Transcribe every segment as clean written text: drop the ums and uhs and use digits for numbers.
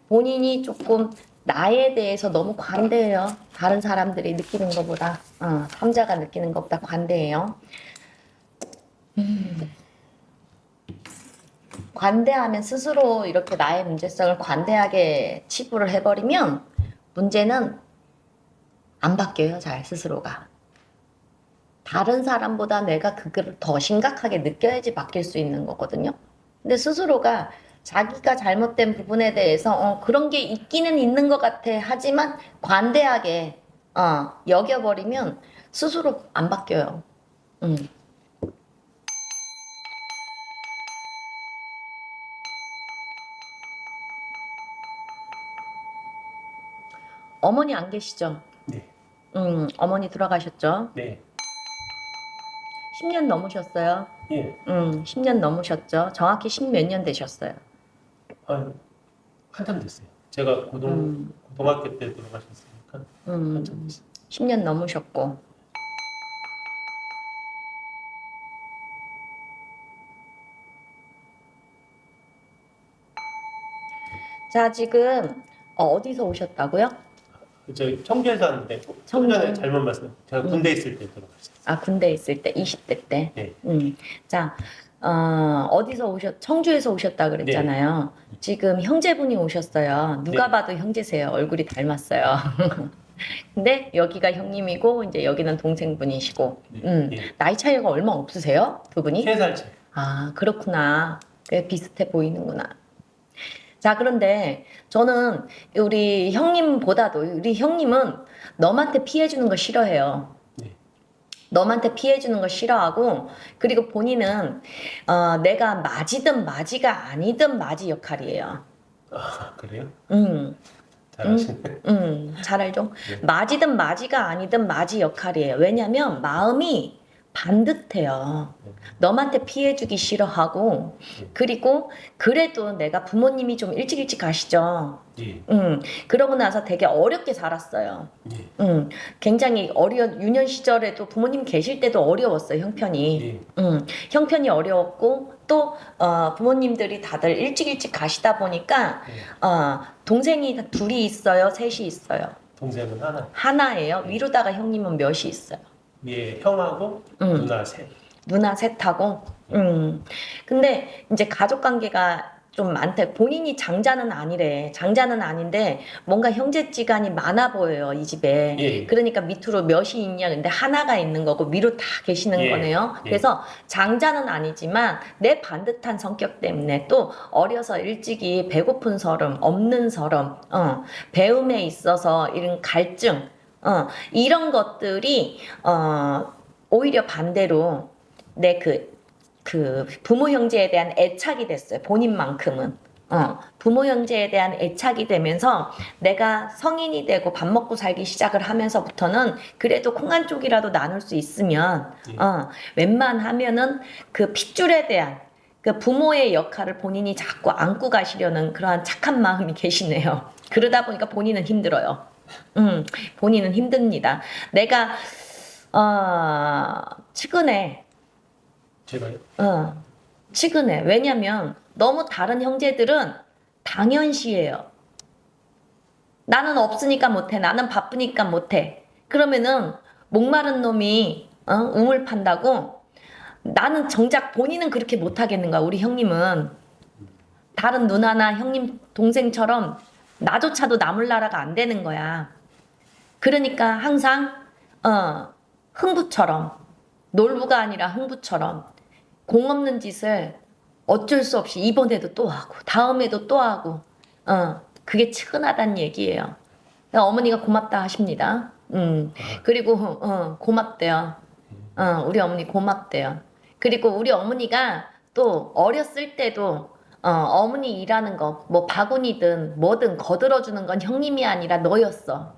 본인이 조금 나에 대해서 너무 관대해요. 다른 사람들이 느끼는 것보다, 삼자가 느끼는 것보다 관대해요. 관대하면 스스로 이렇게 나의 문제성을 관대하게 치부를 해버리면 문제는 안 바뀌어요, 잘 스스로가. 다른 사람보다 내가 그거를 더 심각하게 느껴야지 바뀔 수 있는 거거든요. 근데 스스로가 자기가 잘못된 부분에 대해서 그런 게 있기는 있는 것 같아 하지만 관대하게 여겨버리면 스스로 안 바뀌어요. 어머니 안 계시죠? 네. 어머니 돌아가셨죠? 네. 10년 넘으셨어요? 예. 10년 넘으셨죠? 정확히 10 몇 년 되셨어요? 한참 됐어요. 제가 고등학교 때 돌아가셨으니까 한참 됐어요. 10년 넘으셨고. 자, 지금 어디서 오셨다고요? 저희 청주에서 왔는데 좀 청주. 전에 잘못 말씀. 제가 군대 있을 때 돌아가셨어요. 아, 군대 있을 때, 20대 때. 네. 자, 어디서 청주에서 오셨다 그랬잖아요. 지금 형제분이 오셨어요. 누가 네. 봐도 형제세요. 얼굴이 닮았어요. 근데 여기가 형님이고, 이제 여기는 동생분이시고, 네. 예. 나이 차이가 얼마 없으세요? 두 분이? 3살 차이. 아, 그렇구나. 꽤 비슷해 보이는구나. 자, 그런데 저는 우리 형님보다도 우리 형님은 너한테 피해주는 거 싫어해요. 네. 너한테 피해주는 거 싫어하고, 그리고 본인은 내가 맞이든 맞이가 아니든 맞이 역할이에요. 아, 그래요? 음, 잘하시네. 잘 알죠? 네. 맞이든 맞이가 아니든 맞이 역할이에요. 왜냐면 마음이 반듯해요. 너한테 피해주기 싫어하고, 그리고 그래도 내가 부모님이 좀 일찍 가시죠. 예. 그러고 나서 되게 어렵게 살았어요. 예. 굉장히 유년 시절에도 부모님 계실 때도 어려웠어요, 형편이. 예. 형편이 어려웠고, 또, 부모님들이 다들 일찍 가시다 보니까, 동생이 둘이 있어요, 셋이 있어요. 동생은 하나. 하나예요. 위로다가 형님은 몇이 있어요. 예, 형하고 누나 셋. 누나 셋하고. 근데 이제 가족 관계가 좀 많대. 본인이 장자는 아니래. 장자는 아닌데 뭔가 형제지간이 많아 보여요, 이 집에. 예. 그러니까 밑으로 몇이 있냐. 근데 하나가 있는 거고 위로 다 계시는 예. 거네요. 예. 그래서 장자는 아니지만 내 반듯한 성격 때문에 또 어려서 일찍이 배고픈 서름, 없는 서름, 배움에 있어서 이런 갈증, 이런 것들이 오히려 반대로 내 그 부모 형제에 대한 애착이 됐어요. 본인만큼은. 부모 형제에 대한 애착이 되면서 내가 성인이 되고 밥 먹고 살기 시작을 하면서부터는 그래도 콩 한 쪽이라도 나눌 수 있으면 웬만하면은 그 핏줄에 대한 그 부모의 역할을 본인이 자꾸 안고 가시려는 그러한 착한 마음이 계시네요. 그러다 보니까 본인은 힘들어요. 본인은 힘듭니다. 내가 측은해. 제가요? 측은해. 왜냐면 너무 다른 형제들은 당연시해요. 나는 없으니까 못해. 나는 바쁘니까 못해. 그러면은 목마른 놈이 우물 판다고. 나는 정작 본인은 그렇게 못하겠는가. 우리 형님은 다른 누나나 형님 동생처럼 나조차도 나몰라라가 안 되는 거야. 그러니까 항상 흥부처럼, 놀부가 아니라 흥부처럼 공 없는 짓을 어쩔 수 없이 이번에도 또 하고 다음에도 또 하고 그게 측은하다는 얘기예요. 어머니가 고맙다 하십니다. 그리고 고맙대요. 우리 어머니 고맙대요. 그리고 우리 어머니가 또 어렸을 때도 어머니 일하는 거 뭐 바구니든 뭐든 거들어주는 건 형님이 아니라 너였어.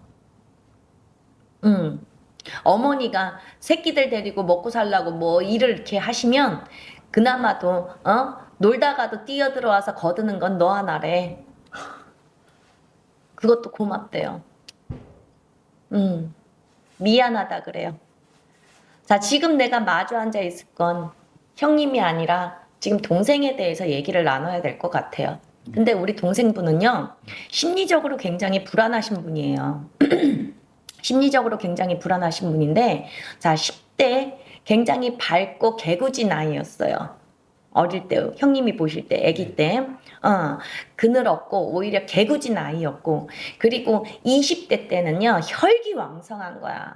어머니가 새끼들 데리고 먹고 살라고 뭐 일을 이렇게 하시면 그나마도 놀다가도 뛰어들어와서 거드는 건 너 하나래. 그것도 고맙대요. 미안하다 그래요. 자, 지금 내가 마주 앉아 있을 건 형님이 아니라 지금 동생에 대해서 얘기를 나눠야 될 것 같아요. 근데 우리 동생분은요, 심리적으로 굉장히 불안하신 분이에요. 심리적으로 굉장히 불안하신 분인데, 자, 10대 굉장히 밝고 개구진 아이였어요. 어릴 때, 형님이 보실 때, 아기 때, 그늘 없고, 오히려 개구진 아이였고, 그리고 20대 때는요, 혈기왕성한 거야.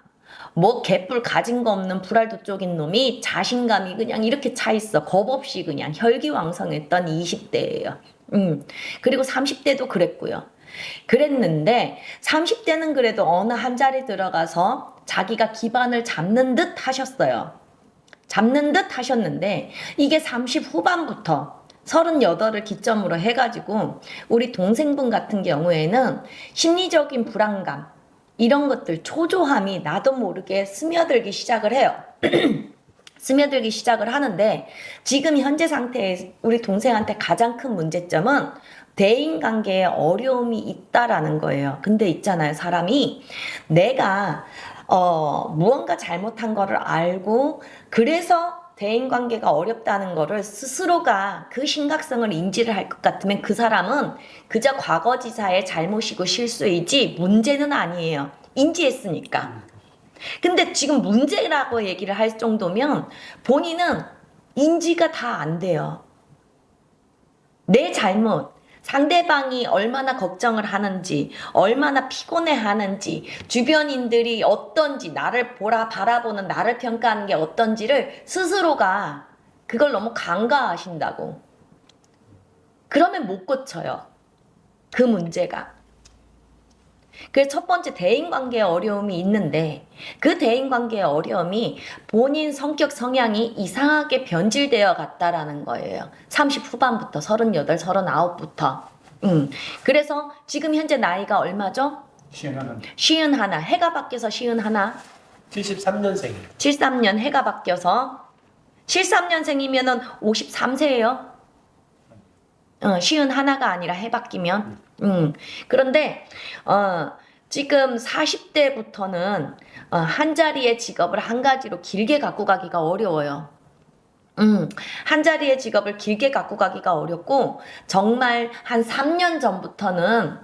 뭐, 개뿔 가진 거 없는 불알도 쪽인 놈이 자신감이 그냥 이렇게 차 있어. 겁 없이 그냥 혈기왕성했던 20대예요. 그리고 30대도 그랬고요. 그랬는데 30대는 그래도 어느 한 자리 들어가서 자기가 기반을 잡는 듯 하셨어요. 잡는 듯 하셨는데 이게 30 후반부터 38을 기점으로 해가지고 우리 동생분 같은 경우에는 심리적인 불안감 이런 것들 초조함이 나도 모르게 스며들기 시작을 해요. 스며들기 시작을 하는데 지금 현재 상태에 우리 동생한테 가장 큰 문제점은 대인관계에 어려움이 있다라는 거예요. 근데 있잖아요. 사람이 내가 무언가 잘못한 거를 알고 그래서 대인관계가 어렵다는 거를 스스로가 그 심각성을 인지를 할 것 같으면 그 사람은 그저 과거지사의 잘못이고 실수이지 문제는 아니에요. 인지했으니까. 근데 지금 문제라고 얘기를 할 정도면 본인은 인지가 다 안 돼요. 내 잘못, 상대방이 얼마나 걱정을 하는지, 얼마나 피곤해 하는지, 주변인들이 어떤지, 나를 바라보는, 나를 평가하는 게 어떤지를 스스로가 그걸 너무 간과하신다고. 그러면 못 고쳐요. 그 문제가. 그래서 첫 번째 대인관계에 어려움이 있는데 그 대인관계의 어려움이 본인 성격 성향이 이상하게 변질되어 갔다라는 거예요. 30 후반부터 38, 39부터. 그래서 지금 현재 나이가 얼마죠? 51. 해가 바뀌어서 51. 73년생이에요. 73년 해가 바뀌어서 73년생이면은 53세예요. 51가 아니라 해 바뀌면. 그런데 지금 40대부터는 한 자리의 직업을 한 가지로 길게 갖고 가기가 어려워요. 한 자리의 직업을 길게 갖고 가기가 어렵고 정말 한 3년 전부터는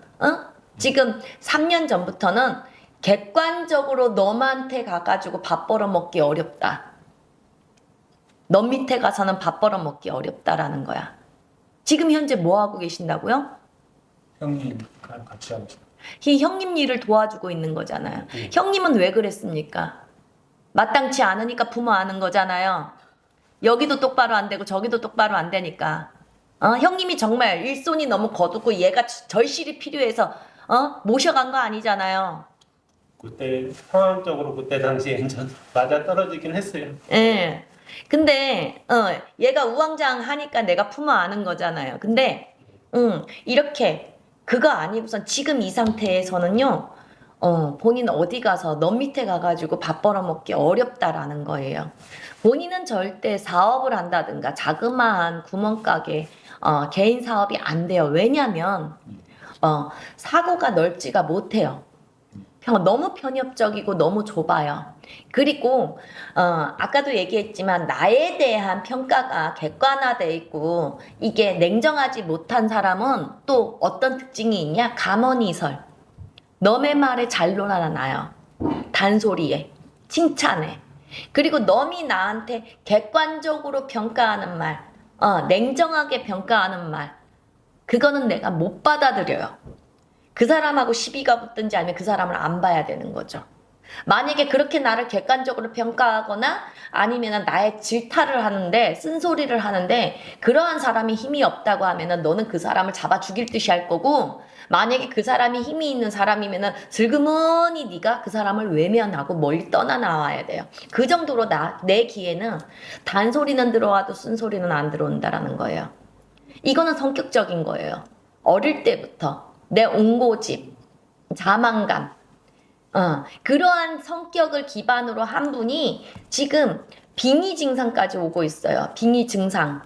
지금 3년 전부터는 객관적으로 너한테 가가지고 밥 벌어먹기 어렵다. 너 밑에 가서는 밥 벌어먹기 어렵다라는 거야. 지금 현재 뭐 하고 계신다고요? 형님이랑 같이 하고 있어요. 이 형님 일을 도와주고 있는 거잖아요. 형님은 왜 그랬습니까? 마땅치 않으니까 부모하는 거잖아요. 여기도 똑바로 안 되고 저기도 똑바로 안 되니까. 형님이 정말 일손이 너무 거두고 얘가 절실히 필요해서 모셔간 거 아니잖아요. 그때 상황적으로 그때 당시에 맞아 떨어지긴 했어요. 예. 근데 얘가 우왕좌왕하니까 내가 품어 안은 거잖아요. 근데 이렇게 그거 아니고선 지금 이 상태에서는요. 본인 어디 가서 너 밑에 가가지고 밥 벌어먹기 어렵다라는 거예요. 본인은 절대 사업을 한다든가 자그마한 구멍가게 개인 사업이 안 돼요. 왜냐면 사고가 넓지가 못해요. 너무 편협적이고 너무 좁아요. 그리고 아까도 얘기했지만 나에 대한 평가가 객관화돼 있고 이게 냉정하지 못한 사람은 또 어떤 특징이 있냐? 가머니설. 너의 말에 잘 놀아나요. 단소리에, 칭찬에. 그리고 너이 나한테 객관적으로 평가하는 말, 냉정하게 평가하는 말, 그거는 내가 못 받아들여요. 그 사람하고 시비가 붙든지 아니면 그 사람을 안 봐야 되는 거죠. 만약에 그렇게 나를 객관적으로 평가하거나 아니면 나의 질타를 하는데 쓴소리를 하는데 그러한 사람이 힘이 없다고 하면은 너는 그 사람을 잡아 죽일 듯이 할 거고 만약에 그 사람이 힘이 있는 사람이면은 슬그머니 네가 그 사람을 외면하고 멀리 떠나 나와야 돼요. 그 정도로 내 귀에는 단소리는 들어와도 쓴소리는 안 들어온다라는 거예요. 이거는 성격적인 거예요. 어릴 때부터 내 옹고집, 자만감, 그러한 성격을 기반으로 한 분이 지금 빙의 증상까지 오고 있어요. 빙의 증상.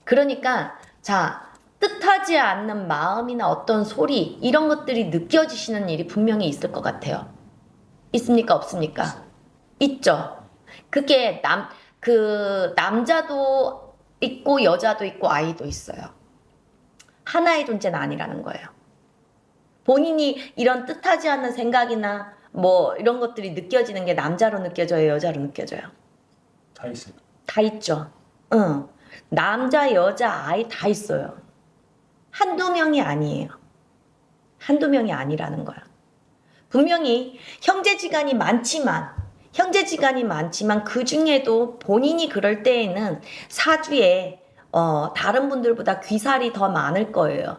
그러니까 자 뜻하지 않는 마음이나 어떤 소리 이런 것들이 느껴지시는 일이 분명히 있을 것 같아요. 있습니까? 없습니까? 있죠. 그게 남자도 있고 여자도 있고 아이도 있어요. 하나의 존재는 아니라는 거예요. 본인이 이런 뜻하지 않는 생각이나 뭐 이런 것들이 느껴지는 게 남자로 느껴져요, 여자로 느껴져요? 다 있어요. 다 있죠. 응. 남자, 여자, 아이 다 있어요. 한두 명이 아니에요. 한두 명이 아니라는 거야. 분명히 형제지간이 많지만 그 중에도 본인이 그럴 때에는 사주에 다른 분들보다 귀살이 더 많을 거예요.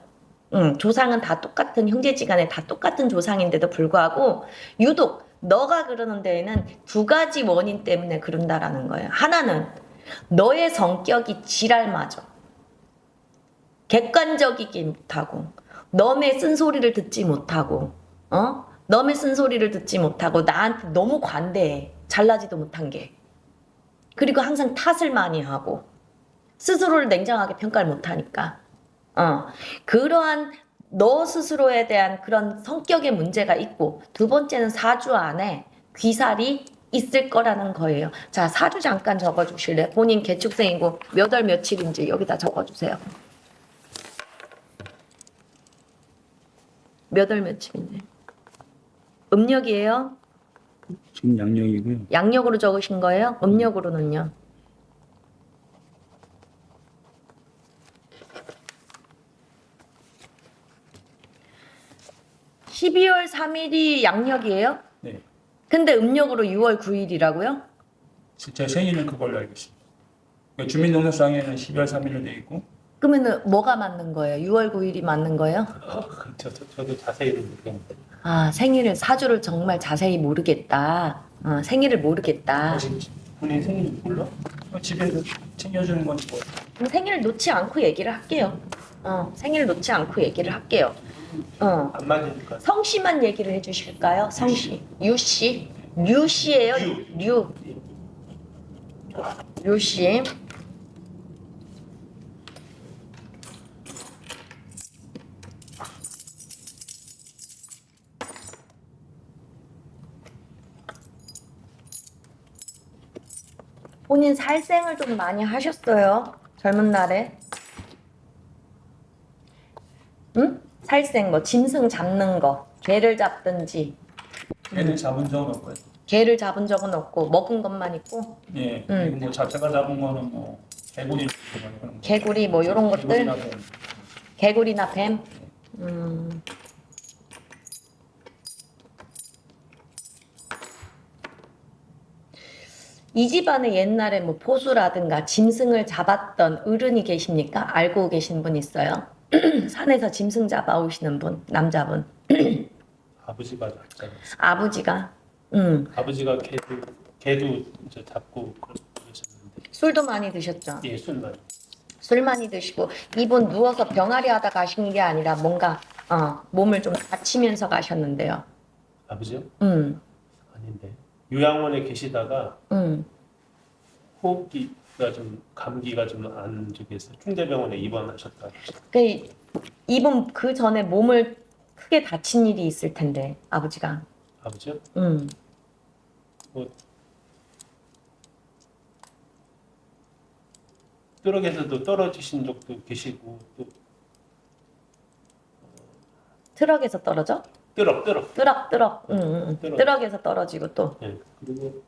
조상은 다 똑같은 형제지간에 다 똑같은 조상인데도 불구하고 유독 너가 그러는 데에는 두 가지 원인 때문에 그런다라는 거예요. 하나는 너의 성격이 지랄맞아. 객관적이지 못하고 너의 쓴소리를 듣지 못하고 너의 쓴소리를 듣지 못하고 나한테 너무 관대해. 잘나지도 못한 게. 그리고 항상 탓을 많이 하고 스스로를 냉정하게 평가를 못하니까 그러한 너 스스로에 대한 그런 성격의 문제가 있고 두 번째는 사주 안에 귀살이 있을 거라는 거예요. 자, 사주 잠깐 적어주실래요? 본인 개축생이고 몇 월 며칠인지 여기다 적어주세요. 몇 월 며칠인지. 음력이에요? 지금 양력이고요. 양력으로 적으신 거예요? 음력으로는요? (12월 3일이) 양력이에요? 네. 근데 음력으로 6월 9일이라고요? 제 생일은 그걸로 알고 있습니다. 그러니까 주민등록상에는 12월 3일로 돼 있고 그러면은 뭐가 맞는 거예요? 6월 9일이 맞는 거예요? 저도 자세히는 모르겠는데. 아, 생일을 사주를 정말 자세히 모르겠다. 생일을 모르겠다. 본인 생일 몰라? 집에서 챙겨주는 건지 뭐. 그럼 생일을 놓지 않고 얘기를 할게요. 생일을 놓지 않고 얘기를 할게요. 안 맞으니까. 성씨만 얘기를 해주실까요? 성씨. 유씨. 류씨예요. 류씨. 본인 살생을 좀 많이 하셨어요. 젊은 날에. 응? 살생 뭐 짐승 잡는 거, 개를 잡든지. 걔는 잡은 적은 없고요. 개를 잡은 적은 없고 먹은 것만 있고. 예. 그리고 뭐 자체가 잡은 거는 뭐 개구리 그런 거. 개구리 뭐 이런 것들. 개구리나 뭐 개구리나 뱀. 이 집안에 옛날에 뭐 포수라든가 짐승을 잡았던 어른이 계십니까? 알고 계신 분 있어요? 산에서 짐승 잡아오시는 분, 남자분. 아버지가 잡잖아요. 아버지가. 아버지가 개도 이제 잡고 그러셨는데. 술도 많이 드셨죠? 예, 술만. 술 많이 드시고 이분 누워서 병아리 하다 가신 게 아니라 뭔가 몸을 좀 다치면서 가셨는데요. 아버지요? 음, 아닌데. 요양원에 계시다가 호흡기가 좀 감기가 좀 안 좋게해서 충대병원에 입원하셨다. 그 이분 그 전에 몸을 크게 다친 일이 있을 텐데 아버지가. 아버지요? 뭐 트럭에서도 떨어지신 적도 계시고 또 트럭에서 떨어져? 뜨럭. 뜨럭. 뜨럭. 트럭에서 떨어지고 또. 예. 그리고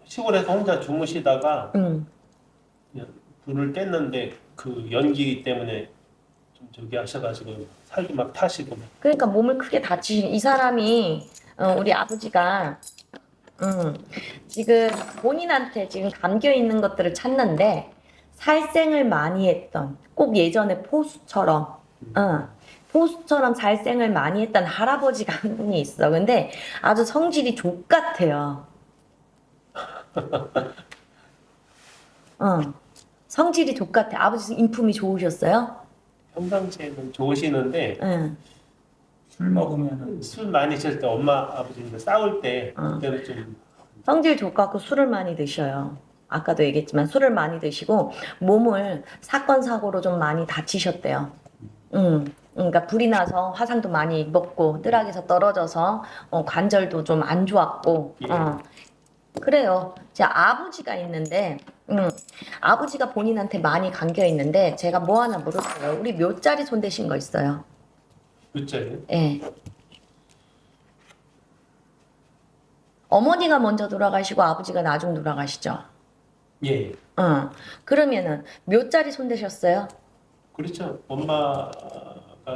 시골에서 혼자 주무시다가 불을 뗐는데 그 연기 때문에 좀 저기 하셔가지고 살도 막 타시고 막. 그러니까 몸을 크게 다치신 이 사람이 우리 아버지가 지금 본인한테 지금 감겨 있는 것들을 찾는데 살생을 많이 했던 꼭 예전에 포수처럼 살생을 많이 했던 할아버지가 한 분이 있어. 근데 아주 성질이 족같아요. 성질이 족같아. 아버지 인품이 좋으셨어요? 평상시에는 좋으시는데 술 먹으면은 술 많이 드실 때 엄마 아버지랑 싸울 때 그때는 좀 성질 족같고 술을 많이 드셔요. 아까도 얘기했지만 술을 많이 드시고 몸을 사건 사고로 좀 많이 다치셨대요. 그러니까 불이 나서 화상도 많이 입었고 뜨락에서 떨어져서 관절도 좀 안 좋았고 예. 그래요. 제 아버지가 있는데 아버지가 본인한테 많이 감겨 있는데 제가 뭐 하나 물을게요. 우리 묘자리 손대신 거 있어요? 묘자리요? 예. 어머니가 먼저 돌아가시고 아버지가 나중 돌아가시죠? 예. 그러면은 묘자리 손대셨어요? 그렇죠. 엄마가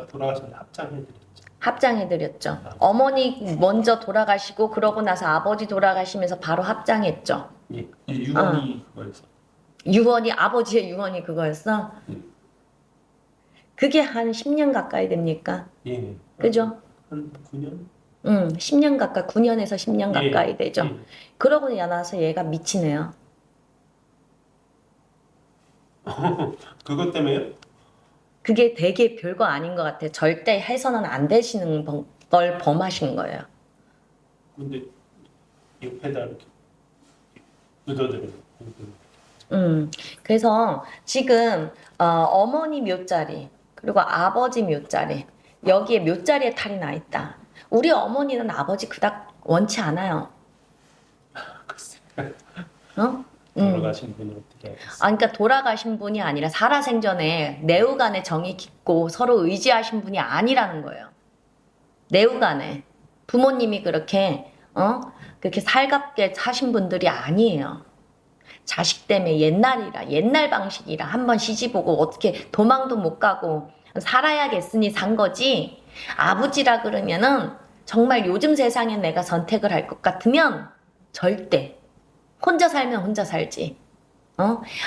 돌아가셨는데 합장해드렸죠. 합장해드렸죠. 어머니 먼저 돌아가시고 그러고 나서 아버지 돌아가시면서 바로 합장했죠. 예. 예, 유언이 그거였어. 유언이 아버지의 유언이 그거였어? 그게 한 10년 가까이 됩니까? 예. 그죠? 한 9년? 10년 가까이 9년에서 10년 예. 가까이 되죠. 예. 그러고 나서 얘가 미치네요. 그것 때문에요? 그게 되게 별거 아닌 것 같아요. 절대 해서는 안 되시는 걸 범하신 거예요. 근데 옆에다 이렇게 묻어드려요. 그래서 지금 어머니 묘자리 그리고 아버지 묘자리 여기에 묘자리에 탈이 나 있다. 우리 어머니는 아버지 그닥 원치 않아요. 글쎄. 어? 돌아가신 분을 어떻게 알겠어요? 그러니까 돌아가신 분이 아니라 살아생전에 내후간에 정이 깊고 서로 의지하신 분이 아니라는 거예요. 내후간에 부모님이 그렇게 살갑게 사신 분들이 아니에요. 자식 때문에 옛날 방식이라 한번 시집오고 어떻게 도망도 못 가고 살아야겠으니 산 거지. 아버지라 그러면은 정말 요즘 세상에 내가 선택을 할 것 같으면 절대 혼자 살면 혼자 살지.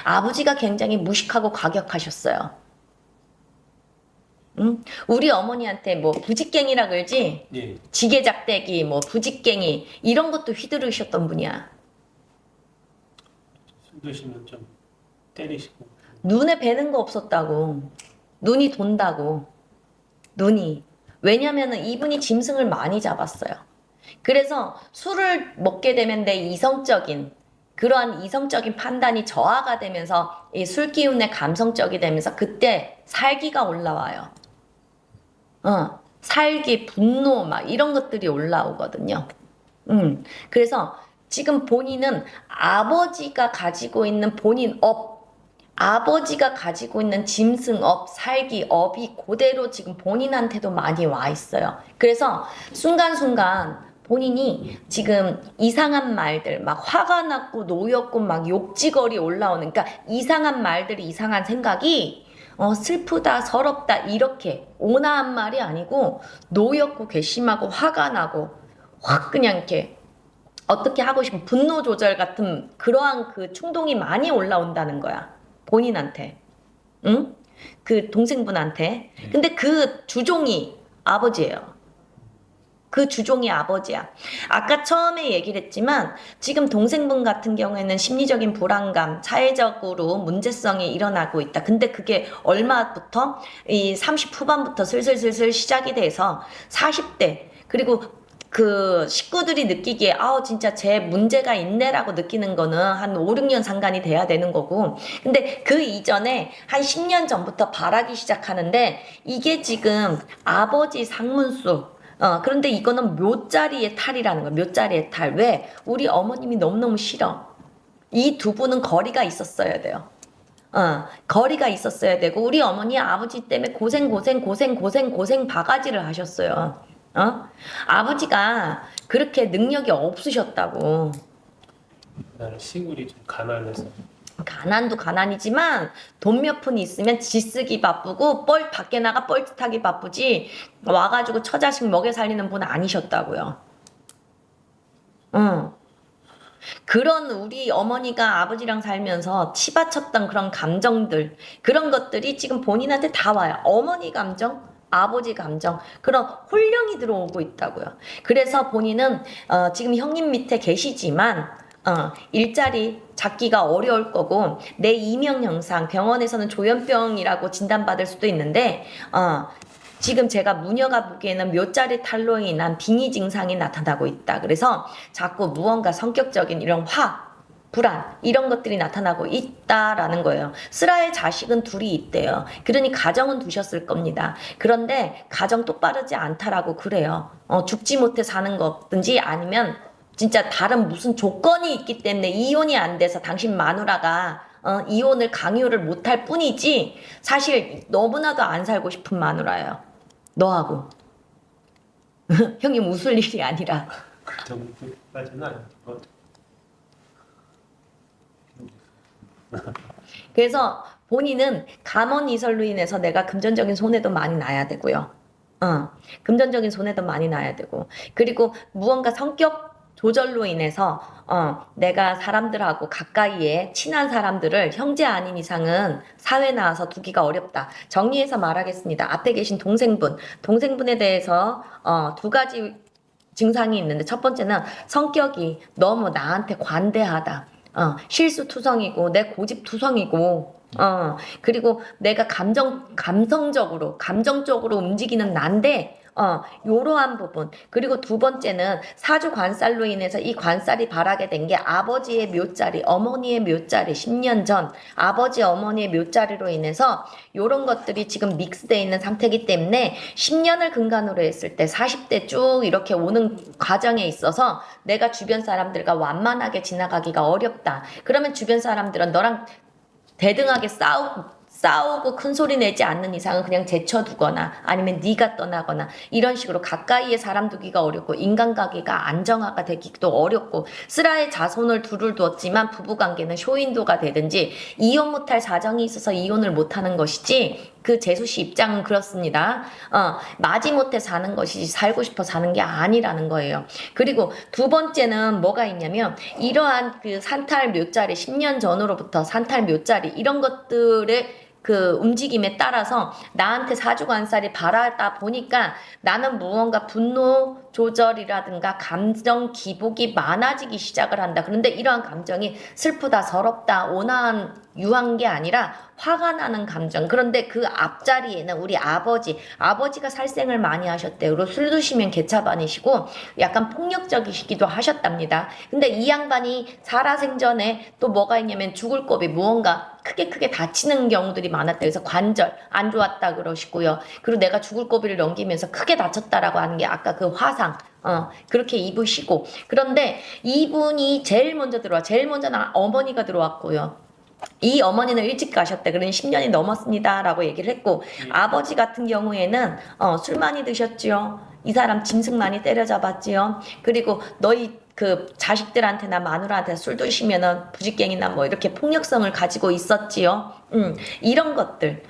아버지가 굉장히 무식하고 과격하셨어요. 우리 어머니한테 뭐 부직갱이라 그러지? 예. 지게작대기, 뭐 부직갱이 이런 것도 휘두르셨던 분이야. 술 드시면 좀 때리시고. 눈에 뵈는 거 없었다고. 눈이 돈다고. 눈이. 왜냐면은 이분이 짐승을 많이 잡았어요. 그래서 술을 먹게 되면 그러한 이성적인 판단이 저하가 되면서 이 술 기운의 감성적이 되면서 그때 살기가 올라와요. 살기, 분노 막 이런 것들이 올라오거든요. 그래서 지금 본인은 아버지가 가지고 있는 아버지가 가지고 있는 짐승업, 살기업이 그대로 지금 본인한테도 많이 와 있어요. 그래서 순간순간 본인이 지금 이상한 말들, 막 화가 났고 놓였고 막 욕지거리 올라오는, 그러니까 이상한 말들이 이상한 생각이 슬프다, 서럽다 이렇게 온화한 말이 아니고 놓였고 괘씸하고 화가 나고 확 그냥 이렇게 어떻게 하고 싶은 분노 조절 같은 그러한 그 충동이 많이 올라온다는 거야. 본인한테. 응? 그 동생분한테. 근데 그 주종이 아버지예요. 그 주종이 아버지야. 아까 처음에 얘기를 했지만 지금 동생분 같은 경우에는 심리적인 불안감, 사회적으로 문제성이 일어나고 있다. 근데 그게 얼마부터? 이 30 후반부터 슬슬 시작이 돼서 40대 그리고 그 식구들이 느끼기에 진짜 제 문제가 있네라고 느끼는 거는 한 5, 6년 상간이 돼야 되는 거고, 근데 그 이전에 한 10년 전부터 바라기 시작하는데 이게 지금 아버지 상문수. 그런데 이거는 묘자리의 탈이라는 거야. 묘자리의 탈. 왜? 우리 어머님이 너무너무 싫어. 이 두 분은 거리가 있었어야 돼요. 거리가 있었어야 되고 우리 어머니 아버지 때문에 고생 바가지를 하셨어요. 아버지가 그렇게 능력이 없으셨다고. 나는 시골이 좀 가난해서. 가난도 가난이지만 돈 몇 푼 있으면 지 쓰기 바쁘고 밖에 나가 뻘짓하기 바쁘지 와가지고 처자식 먹여 살리는 분 아니셨다고요. 그런 우리 어머니가 아버지랑 살면서 치받쳤던 그런 감정들, 그런 것들이 지금 본인한테 다 와요. 어머니 감정, 아버지 감정, 그런 혼령이 들어오고 있다고요. 그래서 본인은 지금 형님 밑에 계시지만 일자리 잡기가 어려울 거고 내 이명 형상, 병원에서는 조현병이라고 진단받을 수도 있는데 지금 제가 무녀가 보기에는 묘자리 탈로에 인한 빙의 증상이 나타나고 있다. 그래서 자꾸 무언가 성격적인 이런 불안 이런 것들이 나타나고 있다라는 거예요. 슬아의 자식은 둘이 있대요. 그러니 가정은 두셨을 겁니다. 그런데 가정 똑바르지 않다라고 그래요. 죽지 못해 사는 거든지 아니면 진짜 다른 무슨 조건이 있기 때문에 이혼이 안 돼서 당신 마누라가 이혼을 강요를 못할 뿐이지 사실 너무나도 안 살고 싶은 마누라예요. 너하고. 형님 웃을 일이 아니라. 그 정도까지는 아니고. 그래서 본인은 감언 이설로 인해서 내가 금전적인 손해도 많이 나야 되고요. 금전적인 손해도 많이 나야 되고, 그리고 무언가 성격 조절로 인해서 내가 사람들하고 가까이에 친한 사람들을 형제 아닌 이상은 사회에 나와서 두기가 어렵다. 정리해서 말하겠습니다. 앞에 계신 동생분에 대해서 두 가지 증상이 있는데, 첫 번째는 성격이 너무 나한테 관대하다. 실수투성이고 내 고집투성이고 그리고 내가 감정적으로 움직이는 난데 요러한 부분. 그리고 두 번째는 사주 관살로 인해서 이 관살이 바라게 된 게 아버지의 묘자리, 어머니의 묘자리, 10년 전 아버지 어머니의 묘자리로 인해서 요런 것들이 지금 믹스되어 있는 상태이기 때문에 10년을 근간으로 했을 때 40대 쭉 이렇게 오는 과정에 있어서 내가 주변 사람들과 완만하게 지나가기가 어렵다. 그러면 주변 사람들은 너랑 대등하게 싸우고 큰 소리 내지 않는 이상은 그냥 제쳐두거나 아니면 네가 떠나거나 이런 식으로 가까이에 사람 두기가 어렵고 인간관계가 안정화가 되기도 어렵고 쓰라의 자손을 둘을 두었지만 부부관계는 쇼윈도가 되든지 이혼 못할 사정이 있어서 이혼을 못하는 것이지 그 재수씨 입장은 그렇습니다. 마지못해 사는 것이지 살고 싶어 사는 게 아니라는 거예요. 그리고 두 번째는 뭐가 있냐면 이러한 그 산탈 묘자리 10년 전으로부터 산탈 묘자리 이런 것들의 그 움직임에 따라서 나한테 사주관살이 바라다 보니까 나는 무언가 분노 조절이라든가 감정 기복이 많아지기 시작을 한다. 그런데 이러한 감정이 슬프다, 서럽다, 온화한 유한 게 아니라 화가 나는 감정. 그런데 그 앞자리에는 우리 아버지가 살생을 많이 하셨대요. 그리고 술 드시면 개차반이시고 약간 폭력적이시기도 하셨답니다. 근데 이 양반이 살아생전에 또 뭐가 있냐면 죽을 겁이 무언가 크게 다치는 경우들이 많았대요. 그래서 관절 안 좋았다 그러시고요. 그리고 내가 죽을 고비를 넘기면서 크게 다쳤다라고 하는 게 아까 그 화상 그렇게 입으시고, 그런데 이분이 제일 먼저 는 어머니가 들어왔고요. 이 어머니는 일찍 가셨대. 그러니 10년이 넘었습니다 라고 얘기를 했고, 아버지 같은 경우에는 술 많이 드셨지요. 이 사람 짐승 많이 때려잡았지요. 그리고 너희 그 자식들한테나 마누라한테 술 드시면은 부직갱이나 뭐 이렇게 폭력성을 가지고 있었지요. 이런 것들,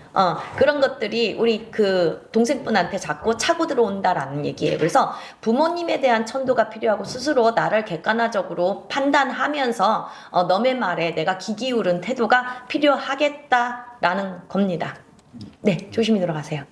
그런 것들이 우리 그 동생분한테 자꾸 차고 들어온다라는 얘기예요. 그래서 부모님에 대한 천도가 필요하고 스스로 나를 객관화적으로 판단하면서 너의 말에 내가 귀 기울은 태도가 필요하겠다라는 겁니다. 네, 조심히 들어가세요.